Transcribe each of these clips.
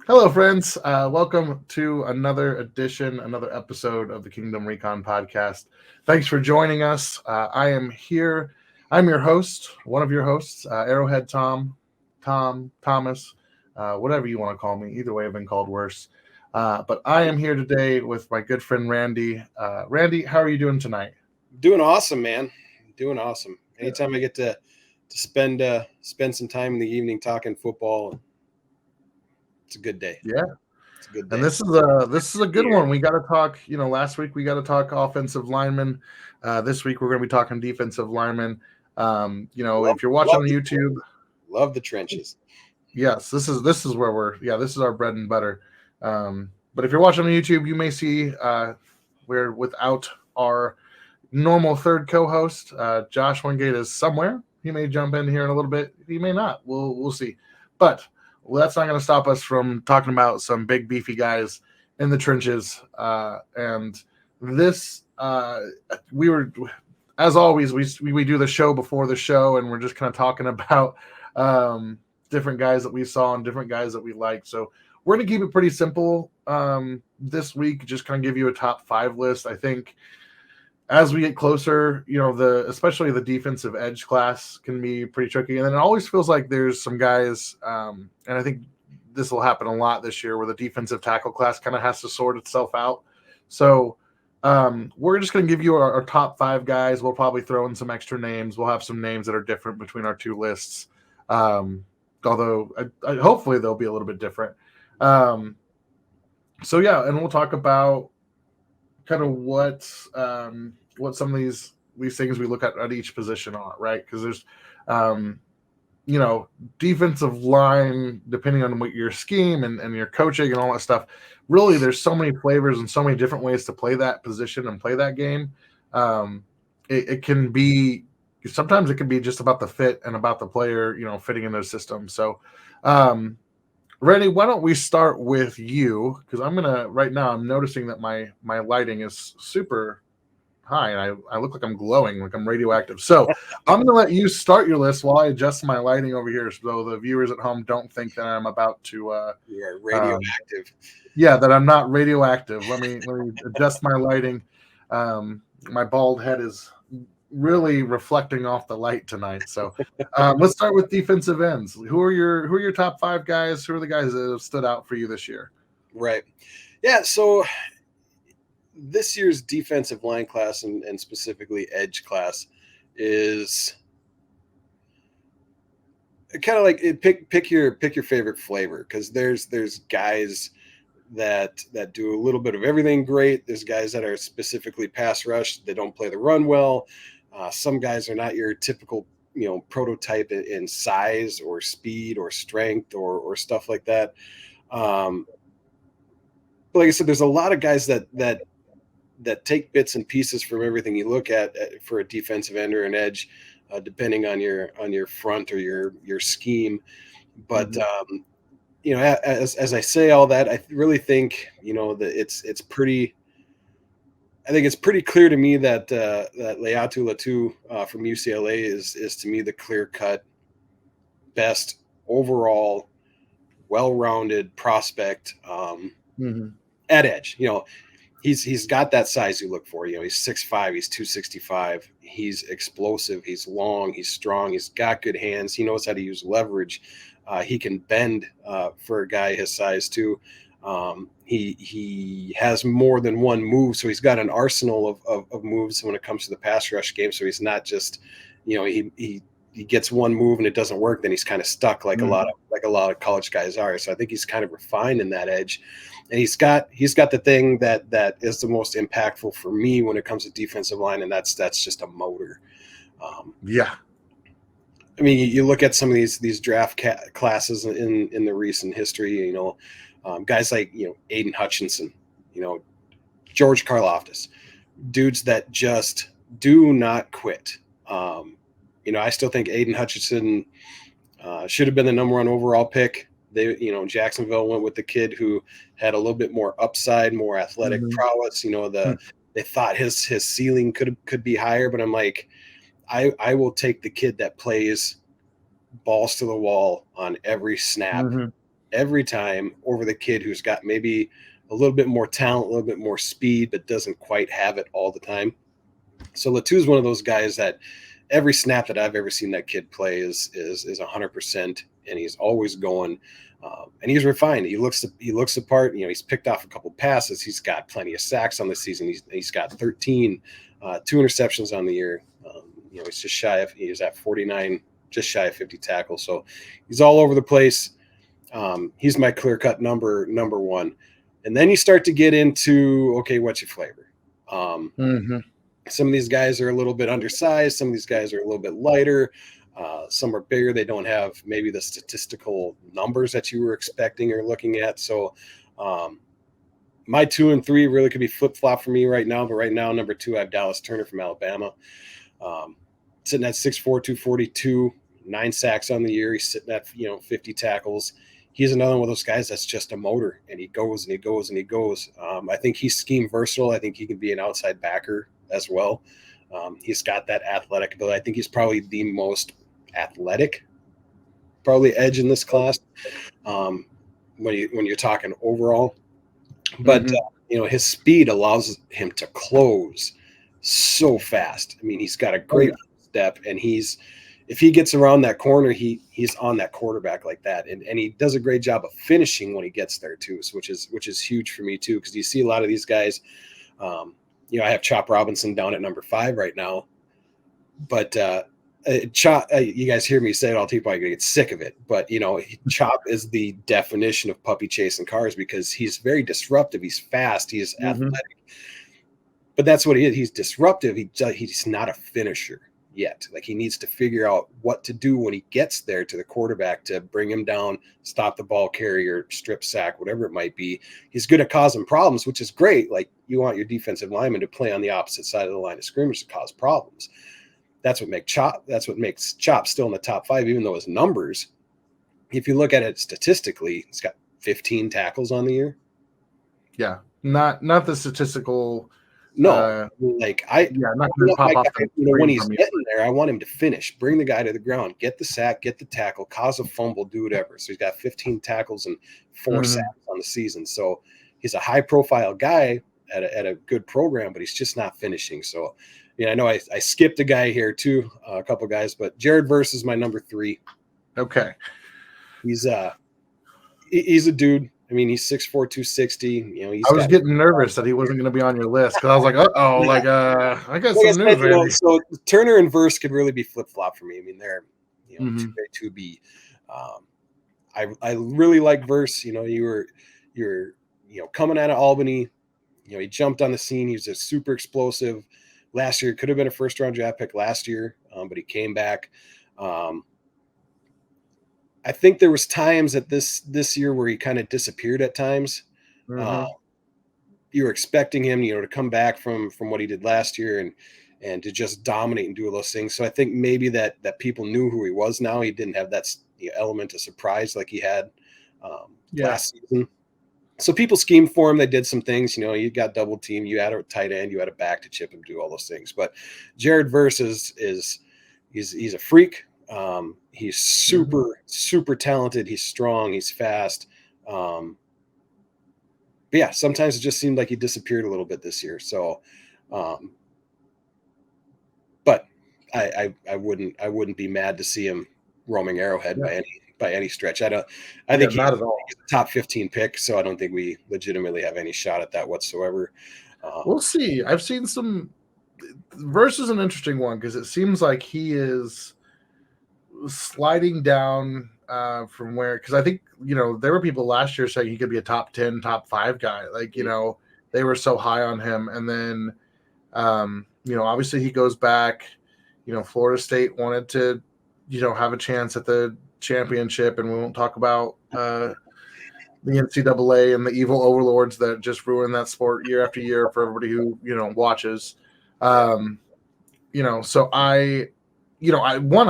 Hello, friends. Welcome to another episode of the Kingdom Recon podcast. Thanks for joining us. I am here. I'm your host, one of your hosts, Arrowhead Thomas, whatever you want to call me. Either way, I've been called worse. But I am here today with my good friend Randy. Randy, how are you doing tonight? Doing awesome, man. Doing awesome. Anytime I get to spend some time in the evening talking football, it's a good day. Yeah. It's a good And day. this is a good Here. one. We got to talk. Last week we got to talk offensive linemen. This week we're going to be talking defensive linemen. Love, If you're watching love on the YouTube, trenches. Love the trenches. yes, this is where this is our bread and butter. But if you're watching on YouTube, you may see we're without our normal third co-host. Josh Wingate is somewhere. He may jump in here in a little bit. He may not. We'll see. But that's not going to stop us from talking about some big beefy guys in the trenches. And this we were, as always, we do the show before the show, and we're just kind of talking about different guys that we saw and different guys that we like. So we're going to keep it pretty simple this week. Just kind of give you a top five list. I think as we get closer, especially the defensive edge class can be pretty tricky. And then it always feels like there's some guys, and I think this will happen a lot this year, where the defensive tackle class kind of has to sort itself out. So we're just going to give you our top five guys. We'll probably throw in some extra names. We'll have some names that are different between our two lists. Although hopefully they'll be a little bit different. So yeah, and we'll talk about kind of what some of these things we look at each position are, right? Because there's um, defensive line, depending on what your scheme and your coaching and all that stuff, really there's so many flavors and so many different ways to play that position and play that game. It can be, sometimes it can be just about the fit and about the player, fitting in those systems. So Randy, why don't we start with you? Because right now I'm noticing that my lighting is super high, and I look like I'm glowing, like I'm radioactive. So I'm gonna let you start your list while I adjust my lighting over here, so the viewers at home don't think that I'm about to You are um, radioactive. yeah, that I'm not radioactive. Let me adjust my lighting. My bald head is really reflecting off the light tonight. So let's start with defensive ends. Who are your top five guys? Who are the guys that have stood out for you this year? Right. Yeah. So this year's defensive line class and specifically edge class is kind of like pick your favorite flavor, because there's guys that do a little bit of everything great. There's guys that are specifically pass rush. They don't play the run well. Some guys are not your typical prototype in size or speed or strength or stuff like that. Um, but like I said, there's a lot of guys that take bits and pieces from everything you look at for a defensive end or an edge, depending on your front or your scheme. But Mhm. as I say all that, I really think that it's pretty. I think it's pretty clear to me that Leatu Latu from UCLA is to me the clear cut best overall, well rounded prospect Mhm. at edge. He's got that size you look for. He's 6'5", he's 265. He's explosive, he's long, he's strong, he's got good hands. He knows how to use leverage. He can bend for a guy his size too. He has more than one move, so he's got an arsenal of moves when it comes to the pass rush game. So he's not just, he gets one move and it doesn't work, then he's kind of stuck like Mhm. a lot of college guys are. So I think he's kind of refined in that edge, and he's got the thing that is the most impactful for me when it comes to defensive line, and that's just a motor. Um, Yeah. I mean, you look at some of these draft classes in the recent history. Guys like Aiden Hutchinson, you know George Karlaftis, dudes that just do not quit. I still think Aiden Hutchinson should have been the number one overall pick. Jacksonville went with the kid who had a little bit more upside, more athletic Mhm. prowess. They thought his ceiling could be higher, but I'm like, I will take the kid that plays balls to the wall on every snap Mhm. every time over the kid who's got maybe a little bit more talent, a little bit more speed, but doesn't quite have it all the time. So Latu is one of those guys that every snap that I've ever seen that kid play is 100%, and he's always going. And he's refined. He looks the part. He's picked off a couple passes. He's got plenty of sacks on the season. He's got 13, 2 interceptions on the year. He's just shy of. He's at 49, just shy of 50 tackles. So he's all over the place. He's my clear-cut number one. And then you start to get into, okay, what's your flavor? Some of these guys are a little bit undersized. Some of these guys are a little bit lighter. Some are bigger. They don't have maybe the statistical numbers that you were expecting or looking at. So my 2 and 3 really could be flip-flop for me right now. But right now, number 2, I have Dallas Turner from Alabama. Sitting at 6'4", 242, 9 sacks on the year. He's sitting at 50 tackles. He's another one of those guys that's just a motor, and he goes and he goes and he goes. I think he's scheme versatile. I think he can be an outside backer as well. He's got that athletic ability. I think he's probably the most athletic, probably edge in this class. When you're talking overall, but his speed allows him to close so fast. I mean, he's got a great step, and if he gets around that corner, he's on that quarterback like that, and he does a great job of finishing when he gets there too, which is huge for me too, because you see a lot of these guys. I have Chop Robinson down at number 5 right now, but Chop, you guys hear me say it all too, probably gonna get sick of it, but Chop is the definition of puppy chasing cars because he's very disruptive. He's fast. He's athletic, but that's what he is. He's disruptive. He's not a finisher yet. Like, he needs to figure out what to do when he gets there to the quarterback to bring him down, stop the ball carrier, strip sack, whatever it might be. He's good at causing problems, which is great. Like, you want your defensive lineman to play on the opposite side of the line of scrimmage to cause problems. That's what makes Chop still in the top 5, even though his numbers, if you look at it statistically, he's got 15 tackles on the year. Yeah, not the statistical. No, not going to pop off. When he's getting there, I want him to finish, bring the guy to the ground, get the sack, get the tackle, cause a fumble, do whatever. So he's got 15 tackles and 4 sacks on the season. So he's a high-profile guy at a good program, but he's just not finishing. So, I know I skipped a guy here too, a couple guys, but Jared Verse is my number 3. Okay, he's a dude. I mean, he's 6'4", 260. I was getting nervous that he wasn't going to be on your list because I was like, I got some news. So Turner and Verse could really be flip-flop for me. I mean, they're 2B. I really like Verse. You're coming out of Albany. He jumped on the scene. He was a super explosive last year. Could have been a first-round draft pick last year, but he came back. I think there was times at this year where he kind of disappeared at times. You were expecting him, to come back from what he did last year and to just dominate and do all those things. So I think maybe that people knew who he was now. He didn't have that element of surprise like he had last season. So people schemed for him. They did some things. You got double team. You had a tight end. You had a back to chip him, do all those things. But Jared Verse he's a freak. He's super talented. He's strong. He's fast. But yeah, sometimes it just seemed like he disappeared a little bit this year. So, but I wouldn't be mad to see him roaming Arrowhead by any stretch. I think not at all. He's a top 15 pick, so I don't think we legitimately have any shot at that whatsoever. We'll see. I've seen some. Verse is an interesting one because it seems like he is sliding down from where, because I think there were people last year saying he could be a top 10, top 5 guy. Like they were so high on him, and then obviously he goes back. Florida State wanted to have a chance at the championship, and we won't talk about the NCAA and the evil overlords that just ruin that sport year after year for everybody who watches. So I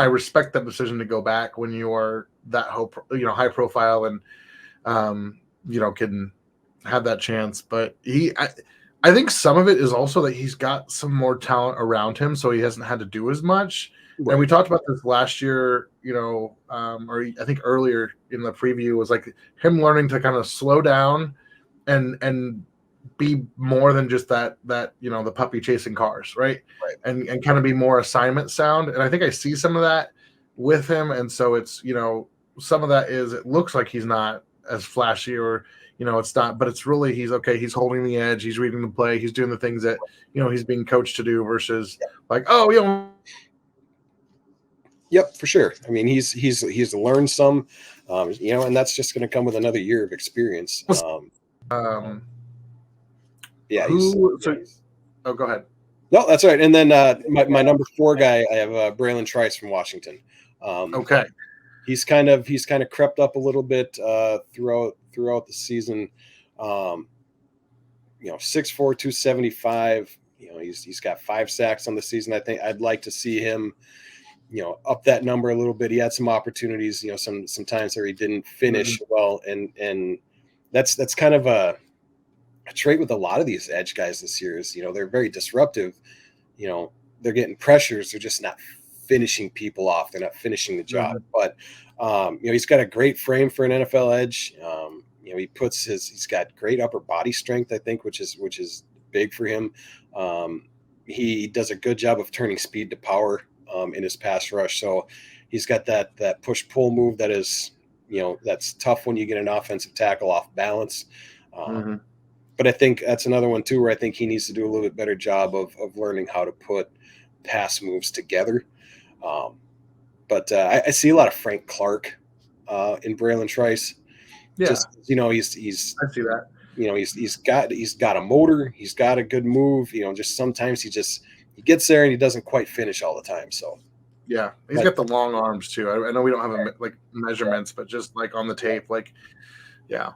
respect that decision to go back when you are that high profile and can have that chance. But I think some of it is also that he's got some more talent around him, so he hasn't had to do as much. And we talked about this last year, or I think earlier in the preview, was like him learning to kind of slow down and be more than just that the puppy chasing cars, right? And kind of be more assignment sound. And I think I see some of that with him. And so it's, some of that is, it looks like he's not as flashy, or it's not, but it's really, he's okay. He's holding the edge. He's reading the play. He's doing the things that, he's being coached to do versus like, oh, Yep, for sure. I mean, he's learned some, and that's just going to come with another year of experience. Yeah. Oh, go ahead. No, that's right. And then my number 4 guy, I have Braylon Trice from Washington. Okay. He's kind of crept up a little bit throughout the season. 6'4", 275. He's got 5 sacks on the season. I think I'd like to see him, up that number a little bit. He had some opportunities, some times where he didn't finish well, and that's kind of a trait with a lot of these edge guys this year. Is they're very disruptive. They're getting pressures. They're just not finishing people off. They're not finishing the job. But he's got a great frame for an NFL edge. He's got great upper body strength, I think, which is big for him. He does a good job of turning speed to power in his pass rush. So he's got that push pull move that is, that's tough when you get an offensive tackle off balance. But I think that's another one too, where I think he needs to do a little bit better job of learning how to put pass moves together. But I see a lot of Frank Clark in Braylon Trice. Yeah. Just, he's I see that. He's got a motor. He's got a good move. Just sometimes he gets there and he doesn't quite finish all the time. So yeah, he's got the long arms too. I know we don't have like measurements, but just like on the tape, like yeah.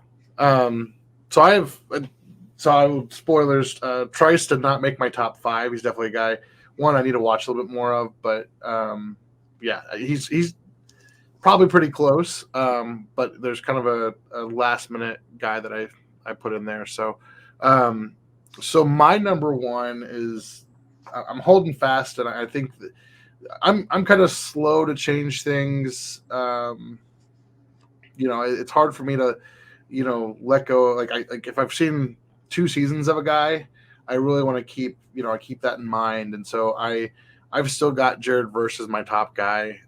So spoilers. Trice did not make my top 5. He's definitely a guy. One I need to watch a little bit more of, but yeah, he's probably pretty close. But there's kind of a last minute guy that I put in there. So so my number 1 is I'm holding fast, and I think that I'm kind of slow to change things. It's hard for me to let go. Like if I've seen 2 seasons of a guy, I really want to keep that in mind. And so I've still got Jared versus my top guy.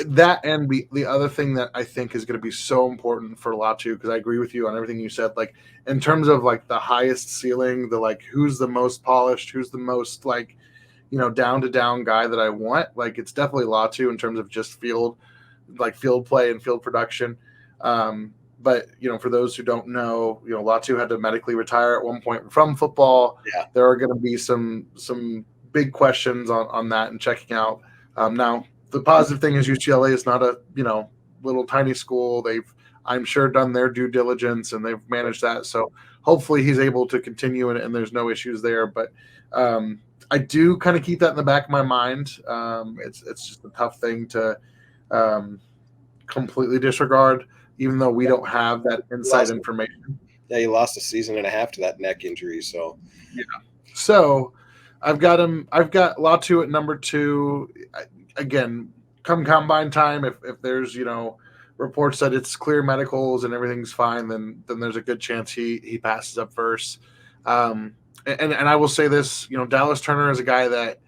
That and the other thing that I think is going to be so important for Latu, because I agree with you on everything you said. Like in terms of like the highest ceiling, the like who's the most polished, who's the most like down to down guy that I want. Like it's definitely Latu in terms of just field play and field production. But for those who don't know, Latu had to medically retire at one point from football. Yeah. There are going to be some big questions on that and checking out. Now the positive thing is UCLA is not a little tiny school. They've, I'm sure, done their due diligence and they've managed that. So hopefully he's able to continue and there's no issues there. But I do kind of keep that in the back of my mind. It's just a tough thing to completely disregard, even though we don't have that inside information. Yeah, he lost a season and a half to that neck injury. So yeah. So I've got Latu at number 2. Again, come combine time, if there's reports that it's clear medicals and everything's fine, then there's a good chance he passes up first. And I will say this, Dallas Turner is a guy that.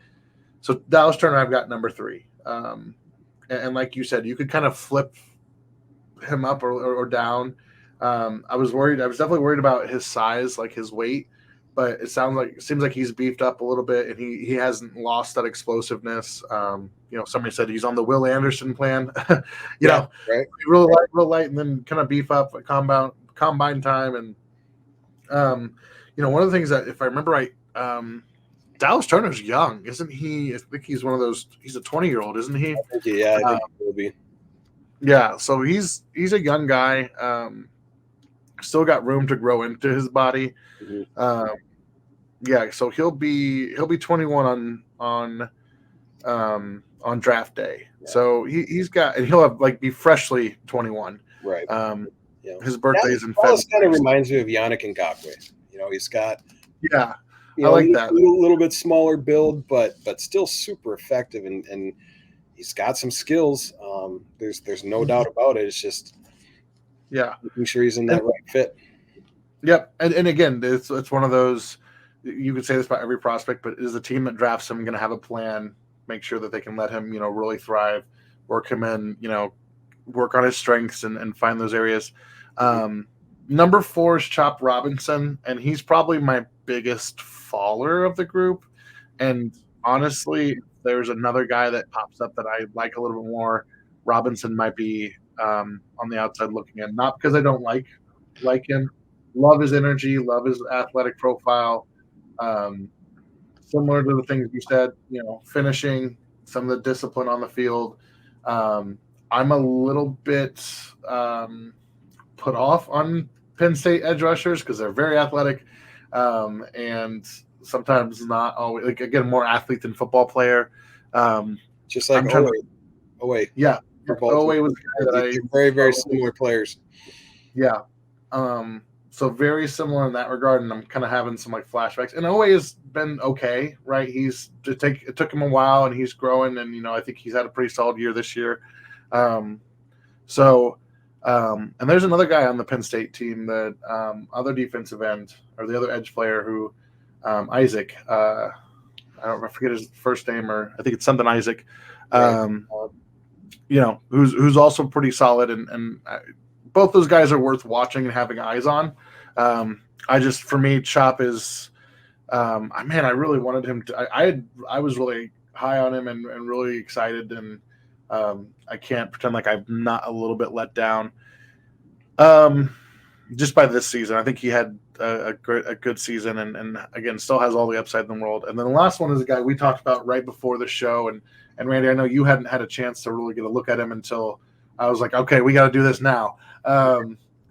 So Dallas Turner, I've got number 3. And like you said, you could kind of flip him up or down. I was definitely worried about his size, like his weight, but it seems like he's beefed up a little bit and he hasn't lost that explosiveness. Somebody said he's on the Will Anderson plan, right. real light, and then kind of beef up at combine time. And, one of the things that, if I remember right, Dallas Turner's young, isn't he? I think he's one of those. He's a 20-year-old, isn't he? I think he will be. Yeah, so he's a young guy. Still got room to grow into his body. Mm-hmm. Yeah, so he'll be 21 on draft day. Yeah. So he's got, and he'll have be freshly 21. Right. His birthday's in February. February. Kind of reminds me of Yannick Ngakoue. He's got. Yeah. you I know, like that. little bit smaller build, but still super effective, and he's got some skills. There's no doubt about it. It's just Yeah. making sure he's in And, that right fit. yep. And again, it's one of those. You could say this about every prospect, but is the team that drafts him going to have a plan? Make sure that they can let him, really thrive, work him in, work on his strengths and find those areas. Number 4 is Chop Robinson, and he's probably my biggest faller of the group. And honestly, if there's another guy that pops up that I like a little bit more, Robinson might be on the outside looking in. Not because I don't like him. Love his energy, love his athletic profile. Um, Similar to the things you said, finishing, some of the discipline on the field. I'm a little bit put off on Penn State edge rushers because they're very athletic and sometimes not always, like, again, more athlete than football player. Just like Owe. Yeah, For Owe Baltimore. was the guy that They're very, very similar players. Yeah. So very similar in that regard, and I'm kind of having some like flashbacks. And Owe has been okay, right? It took him a while, and he's growing, and I think he's had a pretty solid year this year. And there's another guy on the Penn State team, that other defensive end or the other edge player who Isaac. I forget his first name, or I think it's something Isaac. Who's also pretty solid, and both those guys are worth watching and having eyes on. For me, Chop is, I really wanted him to. I was really high on him and really excited, and I can't pretend like I'm not a little bit let down. Just by this season, I think he had a good season, and again, still has all the upside in the world. And then the last one is a guy we talked about right before the show, and Randy, I know you hadn't had a chance to really get a look at him until I was like, okay, we got to do this now.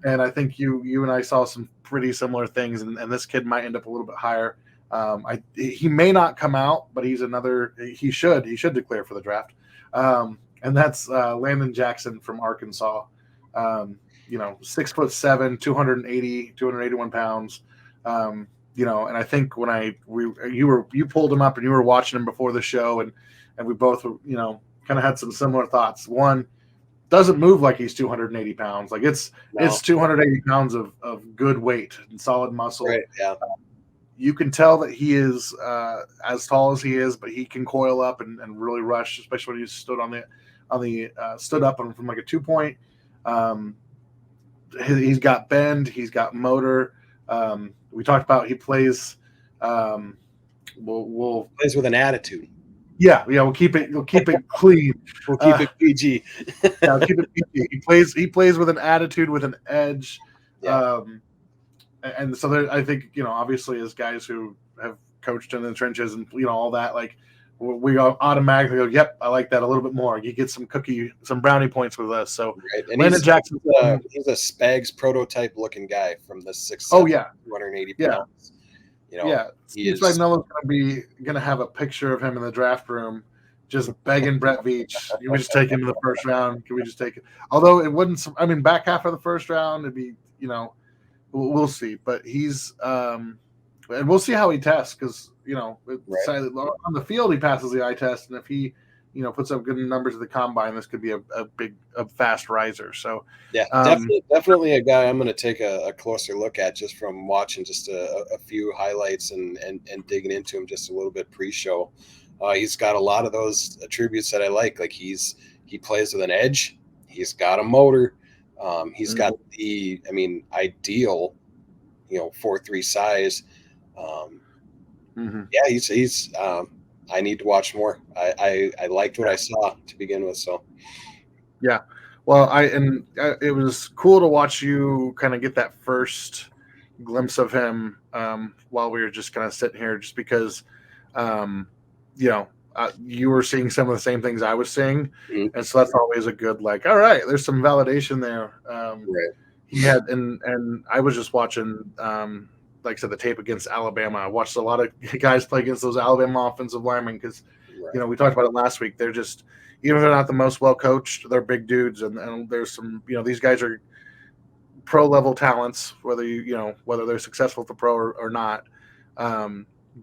And I think you and I saw some pretty similar things, and this kid might end up a little bit higher. He may not come out, but he should declare for the draft. And that's Landon Jackson from Arkansas. 6'7", 281 pounds. And I think when you pulled him up and you were watching him before the show, and we both, kind of had some similar thoughts. One, doesn't move like he's 280 pounds. Like it's 280 pounds of good weight and solid muscle. Right. Yeah. You can tell that he is as tall as he is, but he can coil up and really rush, especially when he stood stood up from like a 2-point. He's got bend. He's got motor. We talked about he plays. We'll plays with an attitude. Yeah. We'll keep it clean. We'll keep it PG. We'll keep it PG. He plays with an attitude, with an edge. Yeah. And so I think, obviously, as guys who have coached in the trenches and all that, like, we automatically go, yep, I like that a little bit more. You get some brownie points with us. So right. And Landon Jackson, he's a Spags prototype looking guy from the 6'7", 280 pounds. Steve Spagnuolo's going to have a picture of him in the draft room, just begging Brett Veach, can we just take him in the first round? Can we just take it? Although it wouldn't. I mean, back half of the first round, it'd be, we'll see. But he's, and we'll see how he tests, because on the field he passes the eye test, and if he puts up good numbers at the combine, this could be a fast riser. So yeah, definitely a guy I'm going to take a closer look at, just from watching just a few highlights and digging into him just a little bit pre-show. He's got a lot of those attributes that I like. Like he plays with an edge. He's got a motor. He's got the ideal 4'3" size. Yeah, he's I need to watch more. I liked what I saw to begin with. So yeah, well, it was cool to watch you kind of get that first glimpse of him while we were just kind of sitting here, just because you were seeing some of the same things I was seeing, and so that's always a good, like, all right, there's some validation there. Right. He had, and I was just watching like I said, the tape against Alabama. I watched a lot of guys play against those Alabama offensive linemen because, we talked about it last week. They're just, even if they're not the most well coached, they're big dudes, and there's some, these guys are pro level talents, whether whether they're successful at the pro or not.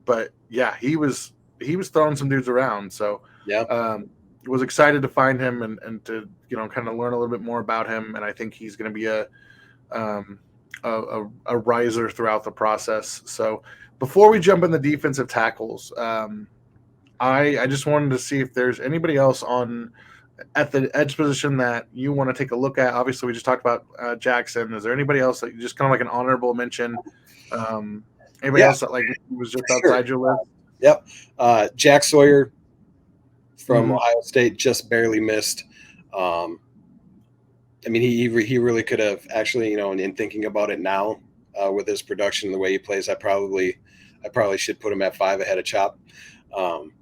but yeah, he was throwing some dudes around. So Yeah. was excited to find him and to kind of learn a little bit more about him. And I think he's going to be um, a riser throughout the process. So before we jump in the defensive tackles, I just wanted to see if there's anybody else on at the edge position that you want to take a look at. Obviously, we just talked about Jackson. Is there anybody else that you just kind of like an honorable mention? Anybody Yeah. else that like was just Sure. outside your list? Yep. Jack Sawyer from Mhm. Ohio State just barely missed. Um, I mean, he really could have actually, in thinking about it now, with his production, the way he plays, I probably should put him at 5 ahead of Chop. Um,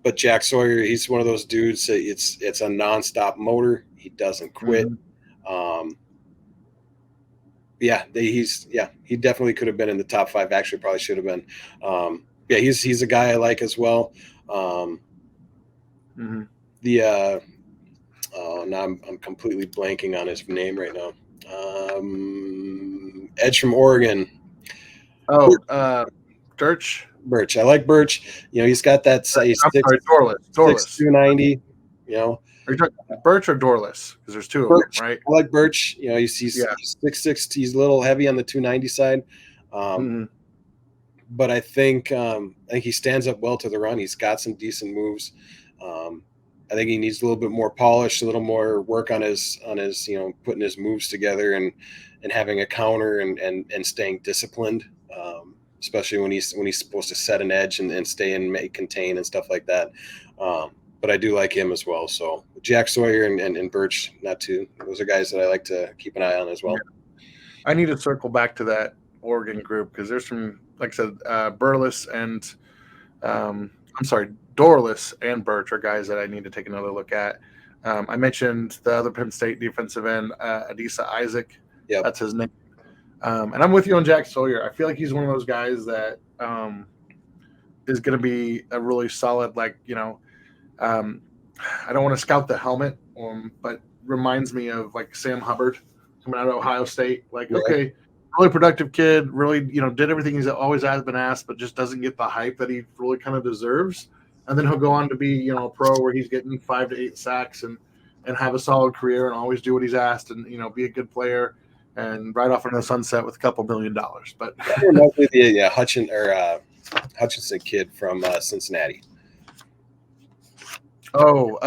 but Jack Sawyer, he's one of those dudes. It's a nonstop motor. He doesn't quit. Mhm. Um, he definitely could have been in the top 5. Actually, probably should have been. Yeah, he's a guy I like as well. Mhm. The Now I'm completely blanking on his name right now. Edge from Oregon. Oh, Dirch. Birch. I like Birch. He's got that size I'm six sorry, Dorless. six Dorless. two ninety. You know, Are you talking Birch or Dorless? Because there's two of them, Birch. right? I like Birch. He's Yeah. 6'6". He's a little heavy on the 290 side. Um, Mhm. but I think he stands up well to the run. He's got some decent moves. I think he needs a little bit more polish, a little more work on his putting his moves together and having a counter and staying disciplined. Especially when he's supposed to set an edge and stay and make contain and stuff like that. But I do like him as well. So Jack Sawyer and Birch, those are guys that I like to keep an eye on as well. I need to circle back to that Oregon group because there's some, like I said, Burles and I'm sorry, Dorless and Birch are guys that I need to take another look at. I mentioned the other Penn State defensive end, Adisa Isaac. Yep. That's his name. And I'm with you on Jack Sawyer. I feel like he's one of those guys that is going to be a really solid, um, I don't want to scout the helmet, but reminds me of like Sam Hubbard coming out of Ohio State. Like, Right. okay, really productive kid, really, did everything he's always has been asked, but just doesn't get the hype that he really kind of deserves. And then he'll go on to be, a pro where he's getting 5 to 8 sacks and have a solid career and always do what he's asked and, be a good player and ride off into the sunset with a couple $1 million. But That reminds me of the Hutchinson kid from Cincinnati. oh,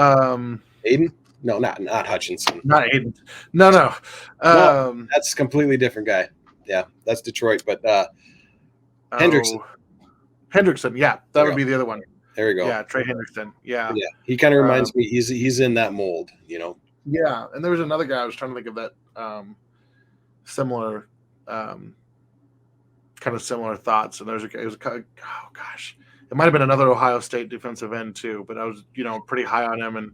Aiden? No, not Hutchinson. not Aiden. No. No, that's a completely different guy. Yeah, that's Detroit. But Hendrickson. Hendrickson, yeah, that There would we be the other one. There we go. Yeah, Trey Hendrickson. Yeah. Yeah, he kind of reminds me. He's in that mold. Yeah, and there was another guy I was trying to think of that similar, kind of similar thoughts. And oh gosh, it might have been another Ohio State defensive end too. But I was pretty high on him, and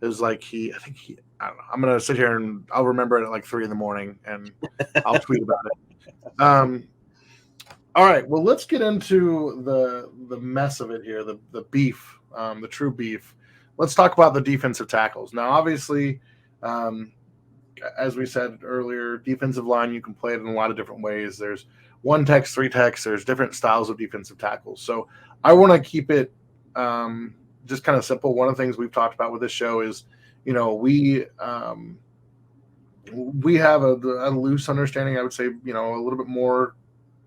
it was like I don't know. I'm gonna sit here and I'll remember it at like 3 a.m. and I'll tweet about it. All right, well, let's get into the mess of it here, the beef, the true beef. Let's talk about the defensive tackles. Now, obviously, as we said earlier, defensive line, you can play it in a lot of different ways. There's 1 techs, 3 techs. There's different styles of defensive tackles. So I want to keep it just kind of simple. One of the things we've talked about with this show is, we have a loose understanding. I would say, a little bit more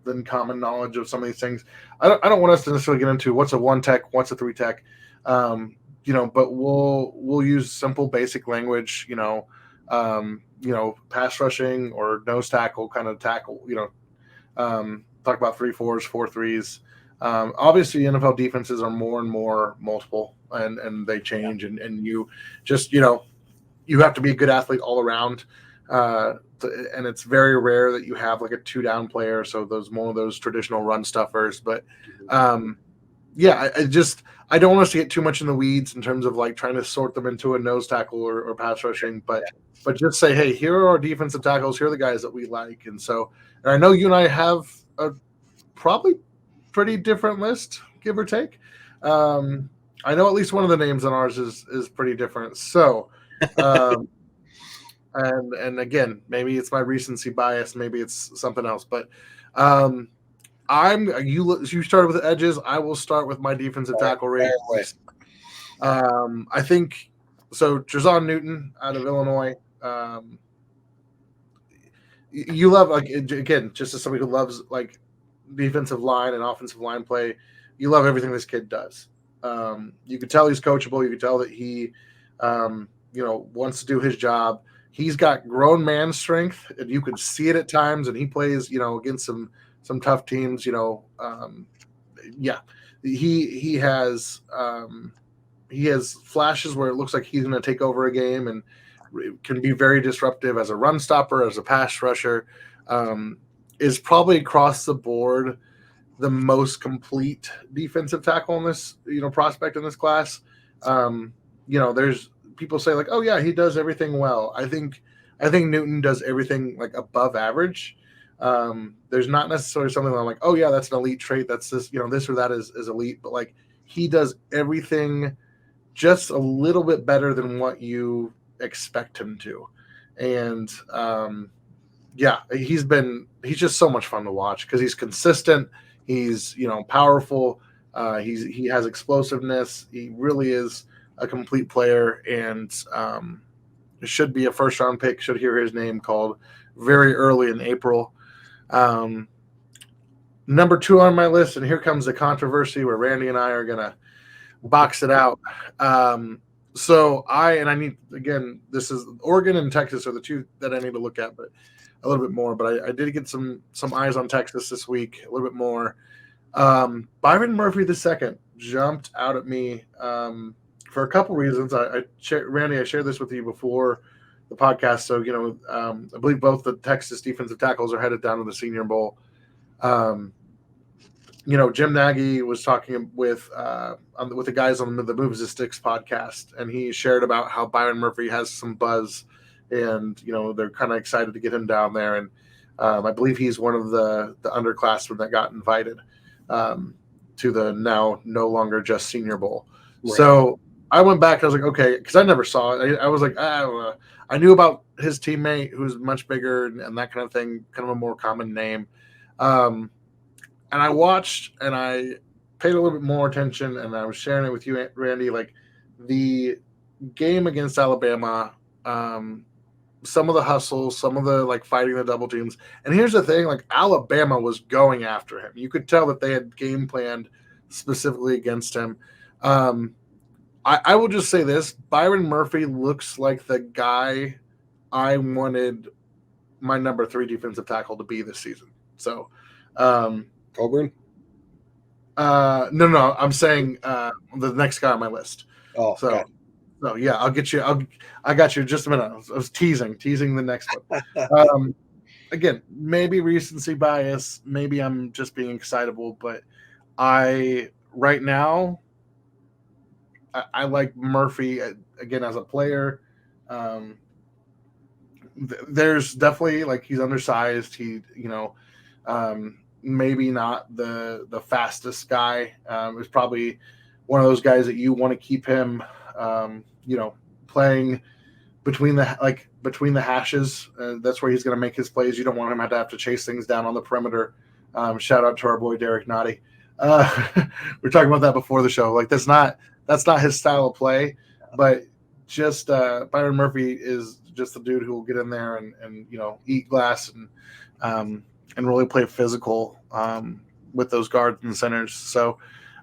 than common knowledge of some of these things. I don't want us to necessarily get into what's a 1 tech, what's a 3 tech, but we'll use simple basic language, pass rushing or nose tackle kind of tackle, talk about 3-4s, 4-3s. Obviously NFL defenses are more and more multiple and they change and you just, you have to be a good athlete all around. And it's very rare that you have like a 2-down player. So those more of those traditional run stuffers, but I don't want us to get too much in the weeds in terms of like trying to sort them into a nose tackle or pass rushing, but just say, hey, here are our defensive tackles. Here are the guys that we like. And I know you and I have a probably pretty different list, give or take. I know at least one of the names on ours is pretty different. So, and again, maybe it's my recency bias, maybe it's something else, but You started with the edges. I will start with my defensive tackle Fire away. ratings. I think so. Trezon Newton out of Illinois. You love, like, again, just as somebody who loves like defensive line and offensive line play, you love everything this kid does. You could tell he's coachable. You could tell that he, wants to do his job. He's got grown man strength, and you could see it at times. And he plays, against some tough teams. Yeah, he has he has flashes where it looks like he's going to take over a game and can be very disruptive as a run stopper, as a pass rusher. Is probably across the board the most complete defensive tackle in this, prospect in this class. There's people say like, oh yeah, he does everything well. I think Newton does everything like above average. There's not necessarily something that I'm like, oh yeah, that's an elite trait. That's this, this or that is elite, but like he does everything just a little bit better than what you expect him to. And yeah, he's just so much fun to watch because he's consistent. He's powerful. He has explosiveness. He really is a complete player, and should be a first round pick. Should hear his name called very early in April. Number 2 on my list, and here comes the controversy where Randy and I are gonna box it out. So I need, again, this is Oregon and Texas are the 2 that I need to look at, but a little bit more. But I did get some eyes on Texas this week, a little bit more. Byron Murphy II jumped out at me for a couple reasons. Randy, I shared this with you before the podcast. So, I believe both the Texas defensive tackles are headed down to the Senior Bowl. Jim Nagy was talking with the guys on the Moves and Sticks podcast, and he shared about how Byron Murphy has some buzz, and they're kind of excited to get him down there. And I believe he's one of the underclassmen that got invited to the now no longer just Senior Bowl. Right. So I went back. I was like, okay, because I never saw it. I was like, I don't know. I knew about his teammate who's much bigger and that kind of thing, kind of a more common name. And I watched and I paid a little bit more attention, and I was sharing it with you, Randy, like the game against Alabama, some of the hustles, some of the like fighting the double teams. And here's the thing, like Alabama was going after him. You could tell that they had game planned specifically against him. I will just say this, Byron Murphy looks like the guy I wanted my number 3 defensive tackle to be this season. So, Coburn? No, I'm saying the next guy on my list. Oh, so, okay. So yeah, I'll get you. I got you in just a minute. I was teasing the next one. Again, maybe recency bias. Maybe I'm just being excitable, but right now I like Murphy again as a player. There's definitely like he's undersized. He maybe not the fastest guy. Is probably one of those guys that you want to keep him, playing between the hashes. That's where he's going to make his plays. You don't want him to have to chase things down on the perimeter. Shout out to our boy Derek Nottie. We were talking about that before the show. Like that's not his style of play, but just Byron Murphy is just the dude who will get in there and eat glass and really play physical with those guards and centers. So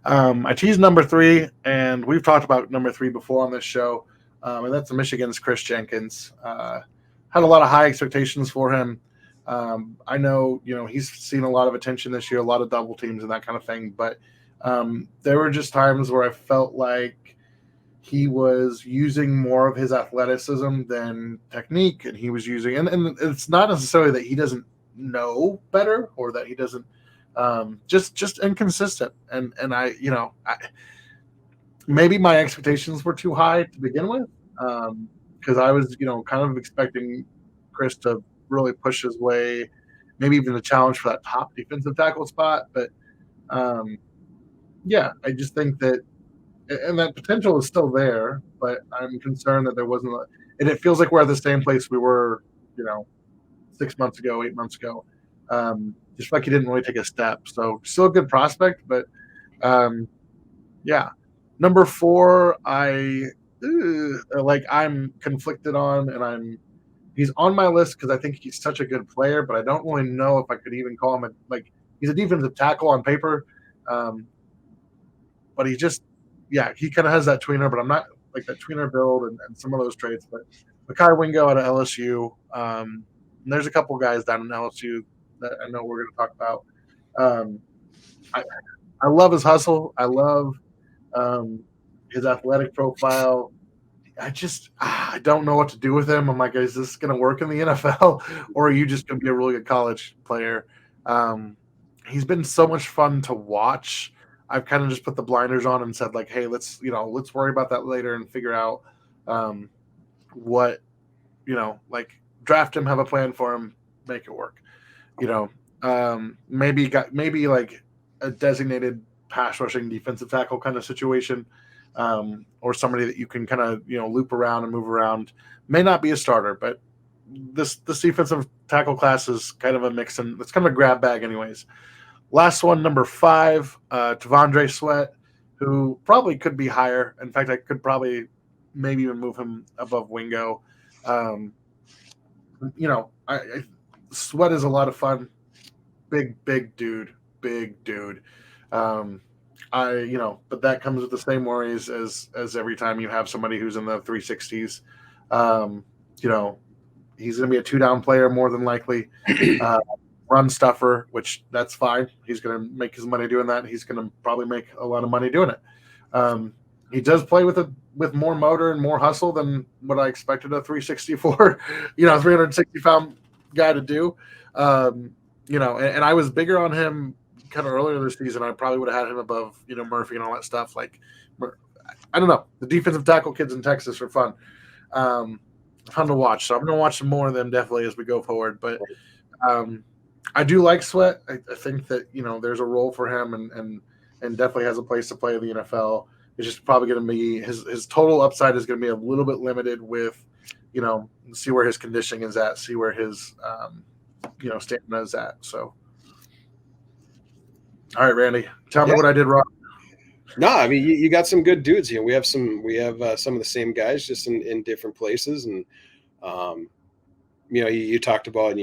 I teased number 3, and we've talked about number 3 before on this show, and that's Michigan's Chris Jenkins. Had a lot of high expectations for him. I know, he's seen a lot of attention this year, a lot of double teams and that kind of thing, but there were just times where I felt like he was using more of his athleticism than technique, and he was using, and it's not necessarily that he doesn't know better or that he doesn't, just inconsistent. And I maybe my expectations were too high to begin with, because I was, kind of expecting Chris to really push his way, maybe even the challenge for that top defensive tackle spot. But yeah, I just think that, and that potential is still there, but I'm concerned that there wasn't, and it feels like we're at the same place we were, 6 months ago, 8 months ago. Just like he didn't really take a step. So still a good prospect, but yeah. Number 4, I'm conflicted on, and he's on my list because I think he's such a good player, but I don't really know if I could even call him he's a defensive tackle on paper, um, but he kind of has that tweener, but I'm not like that tweener build and some of those traits. But Makai Wingo out of LSU, and there's a couple guys down in LSU that I know we're going to talk about. Um, I, I love his hustle. I love his athletic profile. I don't know what to do with him. I'm like, is this going to work in the NFL, or are you just going to be a really good college player? He's been so much fun to watch. I've kind of just put the blinders on and said, like, hey, let's worry about that later and figure out what like draft him, have a plan for him, make it work. Maybe like a designated pass rushing defensive tackle kind of situation, or somebody that you can kind of loop around and move around. May not be a starter, but this defensive tackle class is kind of a mix, and it's kind of a grab bag, anyways. Last one, number 5, Tavondre Sweat, who probably could be higher. In fact, I could probably maybe even move him above Wingo. Um, Sweat is a lot of fun. Big dude. Um, but that comes with the same worries as every time you have somebody who's in the 360s. Um, you know, he's going to be a 2-down player more than likely. Run stuffer, which that's fine. He's going to make his money doing that. He's going to probably make a lot of money doing it. He does play with more motor and more hustle than what I expected a 364, 360 pound guy to do. And I was bigger on him kind of earlier this season. I probably would have had him above, Murphy and all that stuff. Like, I don't know. The defensive tackle kids in Texas are fun. Fun to watch. So I'm going to watch some more of them definitely as we go forward. But I do like Sweat. I think that, there's a role for him and definitely has a place to play in the NFL. It's just probably going to be his total upside is going to be a little bit limited with, see where his conditioning is at, see where his, stamina is at. So, all right, Randy, tell me what I did wrong. No, I mean you got some good dudes here. We have some of the same guys, just in different places, and you talked about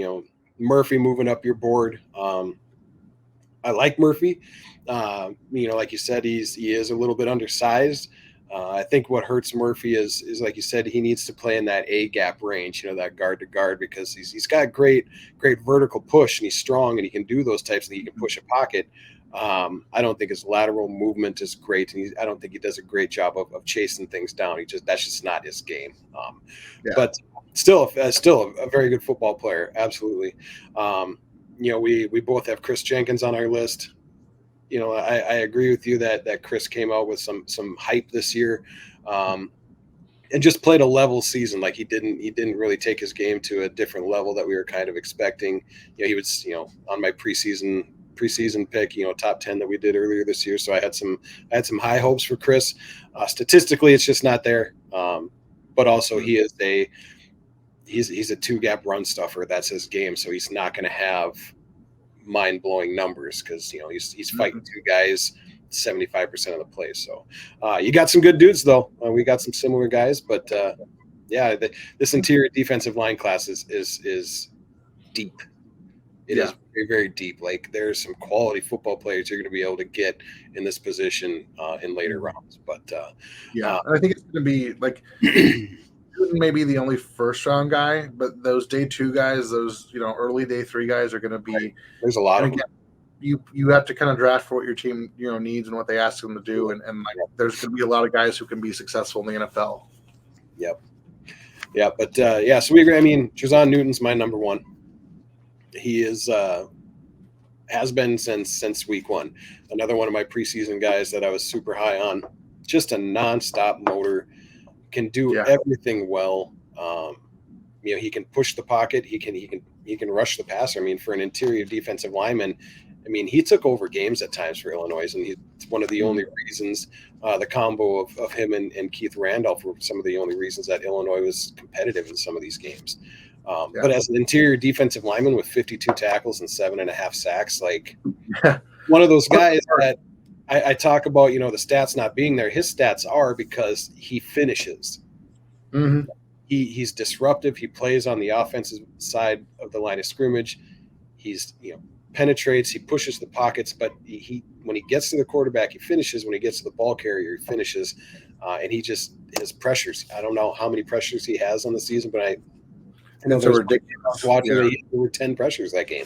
Murphy moving up your board. I like Murphy. Like you said, he is a little bit undersized. I think what hurts Murphy is like you said, he needs to play in that A gap range, that guard to guard, because he's got great vertical push, and he's strong, and he can do those types, and he can push a pocket. I don't think his lateral movement is great, and I don't think he does a great job of chasing things down. That's just not his game. But still a very good football player, absolutely. We both have Chris Jenkins on our list. I agree with you that Chris came out with some hype this year, and just played a level season. Like he didn't really take his game to a different level that we were kind of expecting. He was on my preseason pick, top 10 that we did earlier this year. So I had some high hopes for Chris. Statistically, it's just not there. But also he's a 2-gap run stuffer. That's his game. So he's not going to have mind-blowing numbers because he's fighting two guys 75% of the plays. So you got some good dudes though. We got some similar guys, but this interior defensive line class is deep. It is very, very deep. Like there's some quality football players you're going to be able to get in this position in later rounds. But I think it's going to be like maybe the only first round guy, but those day 2 guys, those early day 3 guys are going to be. There's a lot of them. You have to kind of draft for what your team needs and what they ask them to do, and there's going to be a lot of guys who can be successful in the NFL. Yep. Yeah, but so we agree. I mean, Trezon Newton's my number 1. He has been since week 1. Another one of my preseason guys that I was super high on. Just a nonstop motor, can do everything well. He can push the pocket. He can rush the passer. I mean, for an interior defensive lineman, I mean, he took over games at times for Illinois, and he's one of the only reasons the combo of him and Keith Randolph were some of the only reasons that Illinois was competitive in some of these games. But as an interior defensive lineman with 52 tackles and 7.5 sacks, like one of those guys that I talk about, you know, the stats not being there. His stats are because he finishes. Mm-hmm. He's disruptive. He plays on the offensive side of the line of scrimmage. He's, you know, penetrates. He pushes the pockets, but he when he gets to the quarterback, he finishes. When he gets to the ball carrier, he finishes. And he just his pressures. I don't know how many pressures he has on the season, but I know It's a there's ridiculous. watching that he had 10 pressures that game.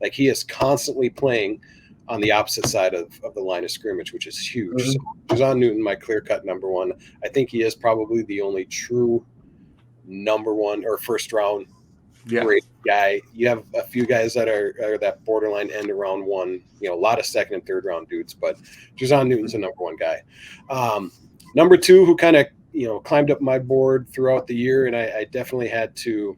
Like he is constantly playing on the opposite side of the line of scrimmage, which is huge. Mm-hmm. So Jazon Newton, my clear-cut number one. I think he is probably the only true number one or first round great guy. You have a few guys that are that borderline end of round one, you know, a lot of second and third round dudes, but Jazon Newton's the number one guy. Number two, who kind of, you know, climbed up my board throughout the year, and I definitely had to,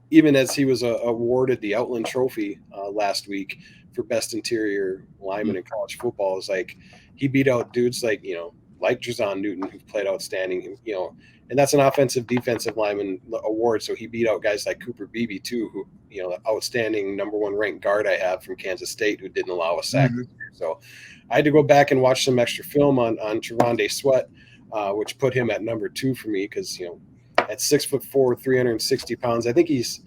even as he was awarded the Outland Trophy last week for best interior lineman in college football, is like he beat out dudes like, you know, like Jazon Newton, who played outstanding, you know, and that's an offensive defensive lineman award. So he beat out guys like Cooper Beebe too, who, you know, outstanding number one ranked guard I have from Kansas State, who didn't allow a sack. Mm-hmm. So I had to go back and watch some extra film on Trevonde Sweat, which put him at number two for me because, you know, at 6'4", 360 pounds, I think he's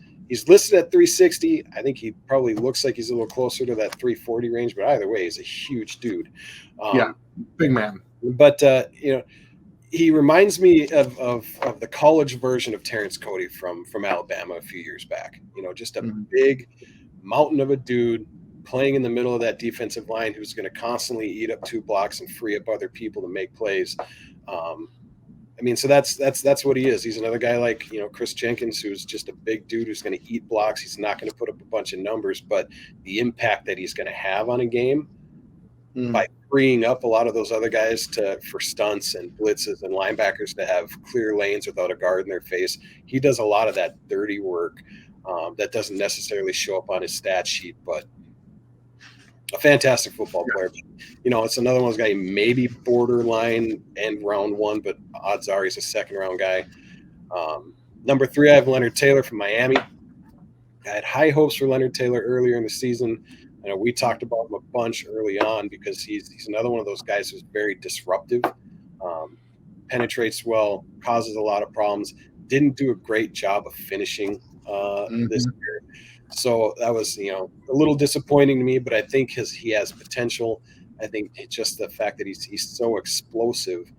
listed at 360. I think he probably looks like he's a little closer to that 340 range, but either way, he's a huge dude. Big man. But you know, he reminds me of the college version of Terrence Cody from Alabama a few years back. You know, just a big mountain of a dude playing in the middle of that defensive line who's going to constantly eat up two blocks and free up other people to make plays. I mean, so that's what he is. He's another guy like, you know, Chris Jenkins, who's just a big dude who's going to eat blocks. He's not going to put up a bunch of numbers, but the impact that he's going to have on a game by freeing up a lot of those other guys for stunts and blitzes and linebackers to have clear lanes without a guard in their face. He does a lot of that dirty work that doesn't necessarily show up on his stat sheet, but a fantastic football player. You know, it's another one of those guys, maybe borderline end round one, but odds are he's a second round guy. Number three, I have Leonard Taylor from Miami. I had high hopes for Leonard Taylor earlier in the season. I know we talked about him a bunch early on because he's another one of those guys who's very disruptive, penetrates well, causes a lot of problems, didn't do a great job of finishing this year. So that was, you know, a little disappointing to me, but I think he has potential. I think it's just the fact that he's so explosive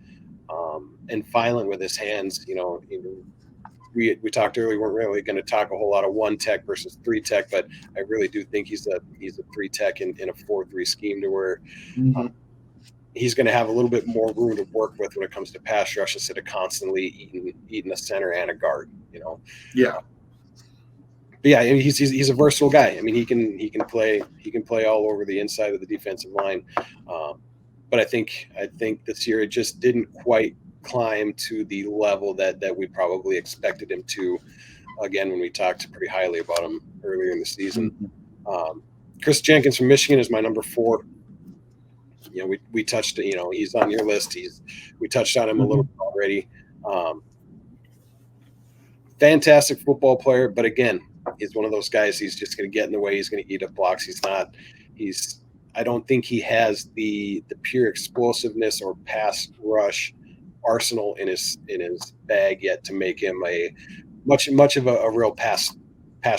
and violent with his hands. You know, we talked earlier, we weren't really going to talk a whole lot of one tech versus three tech, but I really do think he's a three tech in a 4-3 scheme to where he's going to have a little bit more room to work with when it comes to pass rush instead of constantly eating a center and a guard. You know. Yeah. But yeah, he's a versatile guy. I mean, he can play all over the inside of the defensive line. But I think this year it just didn't quite climb to the level that we probably expected him to. Again, when we talked pretty highly about him earlier in the season. Chris Jenkins from Michigan is my number 4. You know, we touched, you know, he's on your list. We touched on him a little bit already. Fantastic football player, but again, he's one of those guys. He's just going to get in the way. He's going to eat up blocks. I don't think he has the pure explosiveness or pass rush arsenal in his bag yet to make him a much of a real pass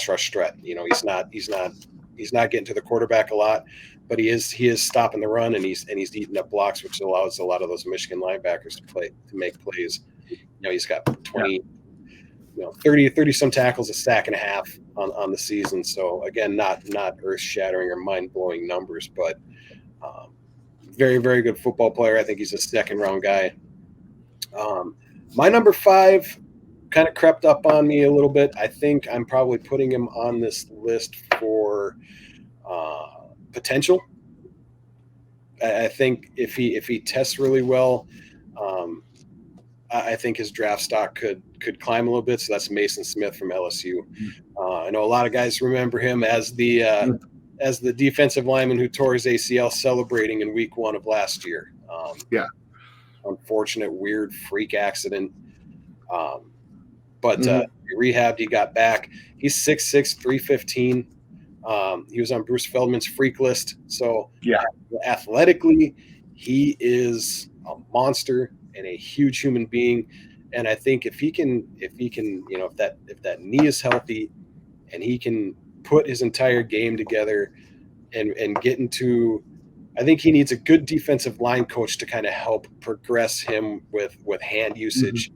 rush threat. You know, he's not getting to the quarterback a lot, but he is stopping the run and he's eating up blocks, which allows a lot of those Michigan linebackers to make plays. You know, he's got 20. You know, 30 some tackles, a sack and a half on the season. So again, not earth shattering or mind blowing numbers, but very, very good football player. I think he's a second round guy. My number 5 kind of crept up on me a little bit. I think I'm probably putting him on this list for potential. I think if he tests really well, I think his draft stock could climb a little bit. So that's Mason Smith from LSU. I know a lot of guys remember him as the defensive lineman who tore his ACL celebrating in week 1 of last year. Unfortunate, weird freak accident. but he rehabbed, he got back. He's 6'6", 315. He was on Bruce Feldman's freak list. So Yeah. athletically, he is a monster and a huge human being. And I think if he can, if that knee is healthy and he can put his entire game together and get into, I think he needs a good defensive line coach to kind of help progress him with hand usage,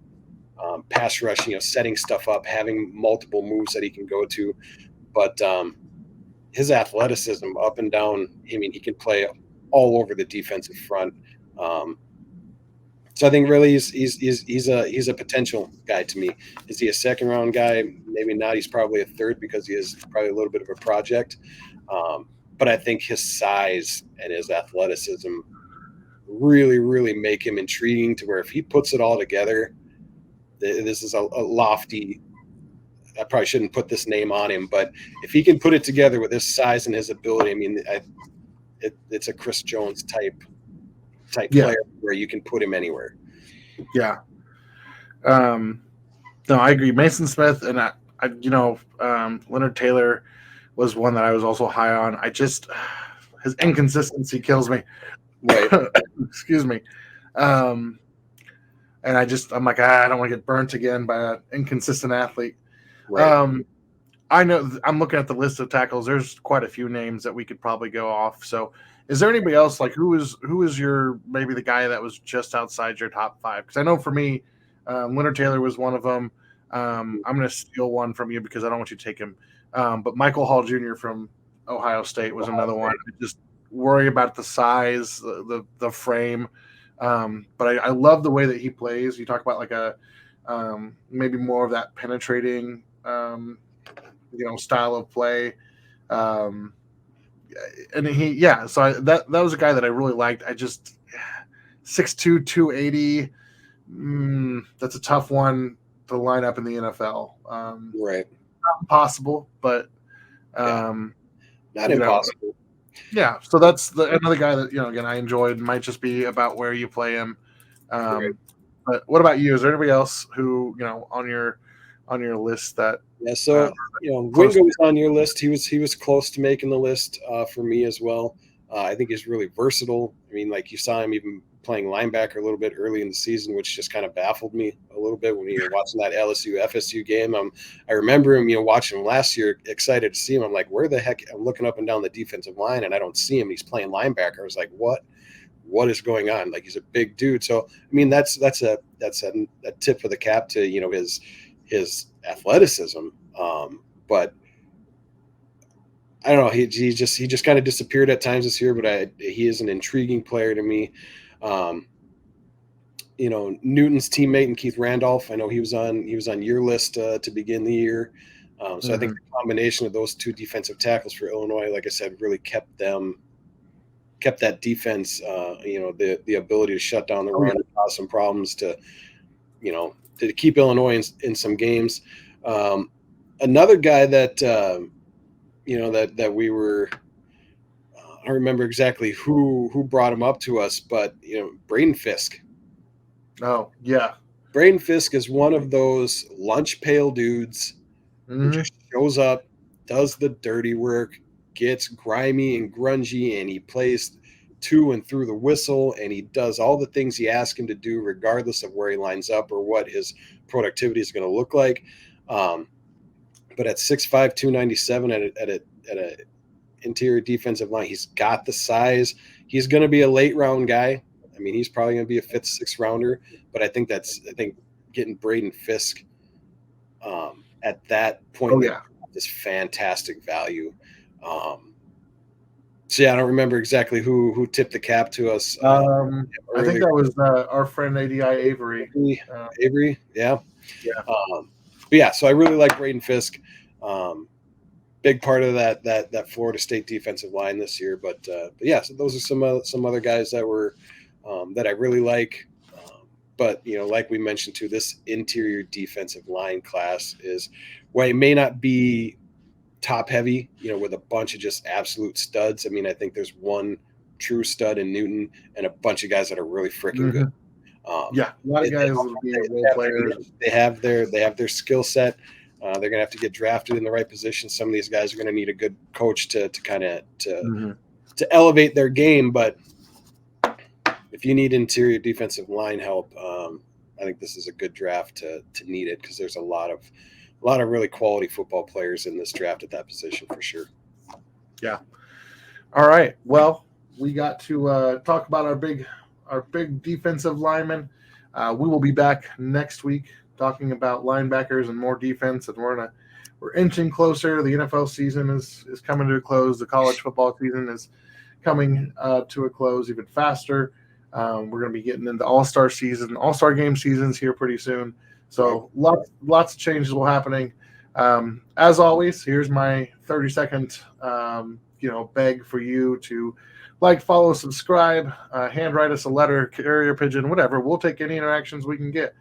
pass rush, setting stuff up, having multiple moves that he can go to. But his athleticism up and down, I mean, he can play all over the defensive front. So I think really he's a potential guy to me. Is he a second round guy? Maybe not. He's probably a third because he is probably a little bit of a project. But I think his size and his athleticism really, really make him intriguing to where if he puts it all together, this is a lofty. I probably shouldn't put this name on him, but if he can put it together with his size and his ability, I mean, it's a Chris Jones type player where you can put him anywhere. Yeah. No, I agree. Mason Smith and Leonard Taylor was one that I was also high on. His inconsistency kills me. Right. Excuse me. And I'm like, I don't want to get burnt again by an inconsistent athlete. Right. I know I'm looking at the list of tackles. There's quite a few names that we could probably go off. So is there anybody else, like who is your, maybe the guy that was just outside your top five? Because I know for me, Leonard Taylor was one of them. I'm going to steal one from you because I don't want you to take him. But Michael Hall Jr. from Ohio State was another one. I just worry about the size, the frame. But I love the way that he plays. You talk about like a maybe more of that penetrating, style of play. And that was a guy that I really liked. I just 6'2", 280. That's a tough one to line up in the NFL. Right. Not impossible, but not impossible. Yeah. So that's another guy that, again, I enjoyed. Might just be about where you play him. Right. But what about you? Is there anybody else who, on your list that? Yeah. So, Wingo was on your list. He was close to making the list for me as well. I think he's really versatile. I mean, like you saw him even playing linebacker a little bit early in the season, which just kind of baffled me a little bit when you were watching that LSU FSU game. I remember him, watching him last year, excited to see him. I'm like, where the heck? I'm looking up and down the defensive line, and I don't see him. He's playing linebacker. I was like, what is going on? Like, he's a big dude. So, I mean, that's a tip of the cap to, his athleticism. But I don't know. He just kind of disappeared at times this year, but he is an intriguing player to me. Newton's teammate and Keith Randolph, I know he was on your list to begin the year. So I think the combination of those two defensive tackles for Illinois, like I said, really kept that defense, the ability to shut down the run and cause some problems to keep Illinois in some games. Another guy that, that we were, I don't remember exactly who brought him up to us, but, Braden Fisk. Oh, yeah. Braden Fisk is one of those lunch pail dudes who just shows up, does the dirty work, gets grimy and grungy, and he plays to and through the whistle, and he does all the things you ask him to do, regardless of where he lines up or what his productivity is going to look like. But at 6'5", 297 at a interior defensive line, he's got the size. He's going to be a late round guy. I mean, he's probably going to be a 5th, 6th rounder, but I think getting Braden Fisk at that point is fantastic value. So yeah, I don't remember exactly who tipped the cap to us. I think that was our friend ADI Avery. Avery, yeah. But yeah, so I really like Braden Fisk. Big part of that Florida State defensive line this year. But yeah, so those are some other guys that were that I really like. But like we mentioned too, this interior defensive line class is, while it may not be top heavy, with a bunch of just absolute studs. I mean, I think there's one true stud in Newton and a bunch of guys that are really freaking good. Yeah, a lot of guys will be role players. They have their skill set. They're gonna have to get drafted in the right position. Some of these guys are gonna need a good coach to kind of to elevate their game. But if you need interior defensive line help, I think this is a good draft to need it, because there's a lot of really quality football players in this draft at that position for sure. Yeah. All right. Well, we got to talk about our big defensive linemen. We will be back next week talking about linebackers and more defense, and we're inching closer. The NFL season is coming to a close. The college football season is coming to a close even faster. We're going to be getting into All-Star season, All-Star game seasons here pretty soon. So lots of changes will happening. As always, here's my 30-second beg for you to like, follow, subscribe, handwrite us a letter, carrier pigeon, whatever. We'll take any interactions we can get.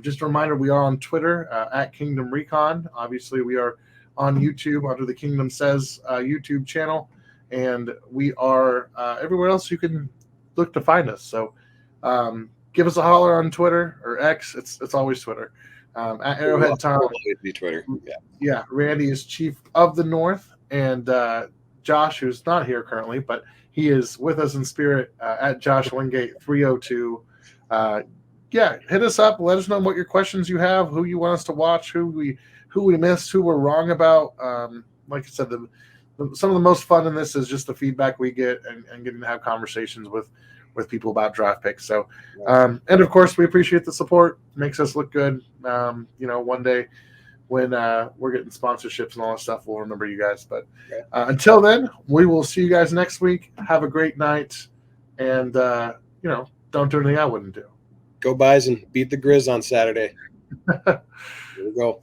Just a reminder, we are on Twitter at Kingdom Recon. Obviously, we are on YouTube under the Kingdom Says YouTube channel, and we are everywhere else you can look to find us. So give us a holler on Twitter or X. It's always Twitter. At Arrowhead Tom. Be Twitter. Yeah. Randy is Chief of the North, and Josh, who's not here currently, but he is with us in spirit, at Josh Wingate 302. Hit us up. Let us know what your questions you have, who you want us to watch, who we missed, who we're wrong about. Like I said, some of the most fun in this is just the feedback we get and getting to have conversations with people about draft picks. So, and of course, we appreciate the support. Makes us look good. One day when we're getting sponsorships and all that stuff, we'll remember you guys. But until then, we will see you guys next week. Have a great night, and don't do anything I wouldn't do. Go Bison, beat the Grizz on Saturday. Here we go.